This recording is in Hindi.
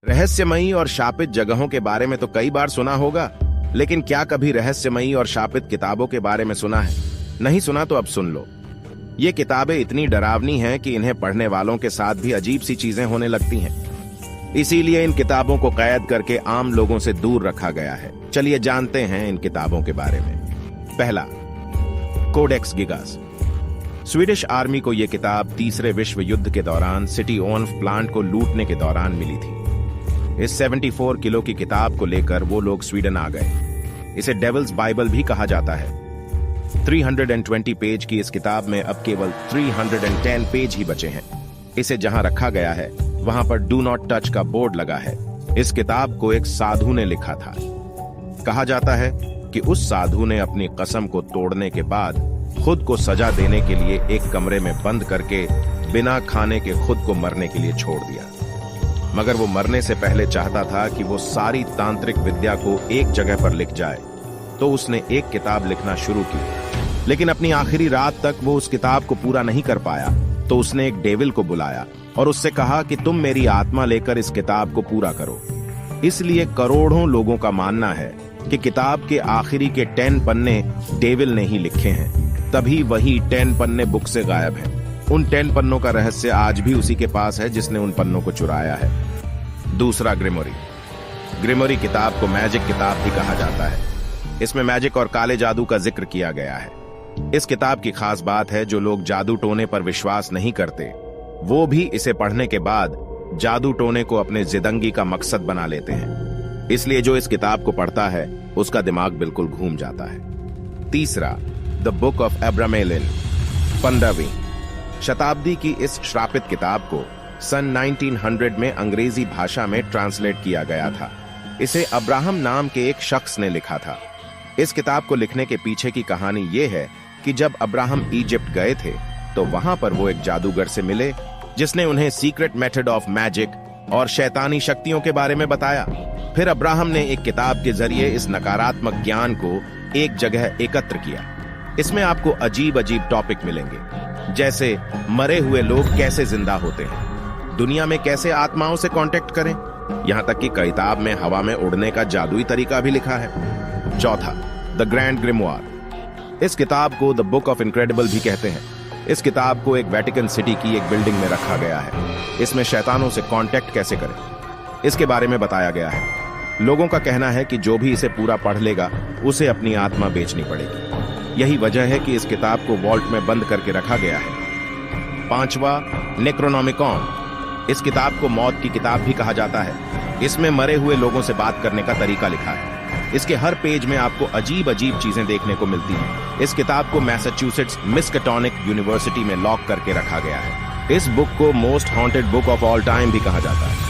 रहस्यमयी और शापित जगहों के बारे में तो कई बार सुना होगा, लेकिन क्या कभी रहस्यमयी और शापित किताबों के बारे में सुना है? नहीं सुना तो अब सुन लो। ये किताबें इतनी डरावनी हैं कि इन्हें पढ़ने वालों के साथ भी अजीब सी चीजें होने लगती हैं। इसीलिए इन किताबों को कैद करके आम लोगों से दूर रखा गया है। चलिए जानते हैं इन किताबों के बारे में। पहला, कोडेक्स गिगास। स्वीडिश आर्मी को यह किताब तीसरे विश्व युद्ध के दौरान सिटी ओन प्लांट को लूटने के दौरान मिली थी। इस 74 किलो की किताब को लेकर वो लोग स्वीडन आ गए। इसे डेविल्स बाइबल भी कहा जाता है। 320 पेज की इस किताब में अब केवल 310 पेज ही बचे हैं। इसे जहां रखा गया है वहां पर डू नॉट टच का बोर्ड लगा है। इस किताब को एक साधु ने लिखा था। कहा जाता है कि उस साधु ने अपनी कसम को तोड़ने के बाद खुद को सजा देने के लिए एक कमरे में बंद करके बिना खाने के खुद को मरने के लिए छोड़ दिया। मगर वो मरने से पहले चाहता था कि वो सारी तांत्रिक विद्या को एक जगह पर लिख जाए, तो उसने एक किताब लिखना शुरू की। लेकिन अपनी आखिरी रात तक वो उस किताब को पूरा नहीं कर पाया, तो उसने एक डेविल को बुलाया और उससे कहा कि तुम मेरी आत्मा लेकर इस किताब को पूरा करो। इसलिए करोड़ों लोगों का मानना है कि किताब के आखिरी के 10 पन्ने डेविल ने ही लिखे हैं। तभी वही 10 पन्ने बुक से गायब हैं। उन 10 पन्नों का रहस्य आज भी उसी के पास है जिसने उन पन्नों को चुराया है। दूसरा, ग्रिमोरी। ग्रिमोरी किताब को मैजिक किताब भी कहा जाता है। इसमें मैजिक और काले जादू का जिक्र किया गया है। इस किताब की खास बात है, जो लोग जादू टोने पर विश्वास नहीं करते वो भी इसे पढ़ने के बाद जादू टोने को अपने जिंदगी का मकसद बना लेते हैं। इसलिए जो इस किताब को पढ़ता है उसका दिमाग बिल्कुल घूम जाता है। तीसरा, द बुक ऑफ एब्रामेलिन। 15वीं शताब्दी की इस श्रापित किताब को सन 1900 में अंग्रेजी भाषा में ट्रांसलेट किया गया था। इसे अब्राहम नाम के एक शख्स ने लिखा था। इस किताब को लिखने के पीछे की कहानी यह है कि जब अब्राहम इजिप्ट गए थे तो वहां पर वो एक जादूगर से मिले जिसने उन्हें सीक्रेट मेथड ऑफ मैजिक और शैतानी शक्तियों के बारे में बताया। फिर अब्राहम ने एक किताब के जरिए इस नकारात्मक ज्ञान को एक जगह एकत्र किया। इसमें आपको अजीब अजीब टॉपिक मिलेंगे, जैसे मरे हुए लोग कैसे जिंदा होते हैं, दुनिया में कैसे आत्माओं से कांटेक्ट करें, यहां तक कि किताब में हवा में उड़ने का जादुई तरीका भी लिखा है। चौथा, द ग्रैंड ग्रिमवार। इस किताब को द बुक ऑफ इनक्रेडिबल भी कहते हैं। इस किताब को एक वेटिकन सिटी की एक बिल्डिंग में रखा गया है। इसमें शैतानों से कांटेक्ट कैसे करें इसके बारे में बताया गया है। लोगों का कहना है कि जो भी इसे पूरा पढ़ लेगा उसे अपनी आत्मा बेचनी पड़ेगी। यही वजह है कि इस किताब को वॉल्ट में बंद करके रखा गया है। पांचवा, नेक्रोनोमिकॉन। इस किताब को मौत की किताब भी कहा जाता है। इसमें मरे हुए लोगों से बात करने का तरीका लिखा है। इसके हर पेज में आपको अजीब अजीब चीजें देखने को मिलती हैं। इस किताब को मैसाचुसेट्स मिस्कटॉनिक यूनिवर्सिटी में लॉक करके रखा गया है। इस बुक को most haunted book of all time भी कहा जाता है।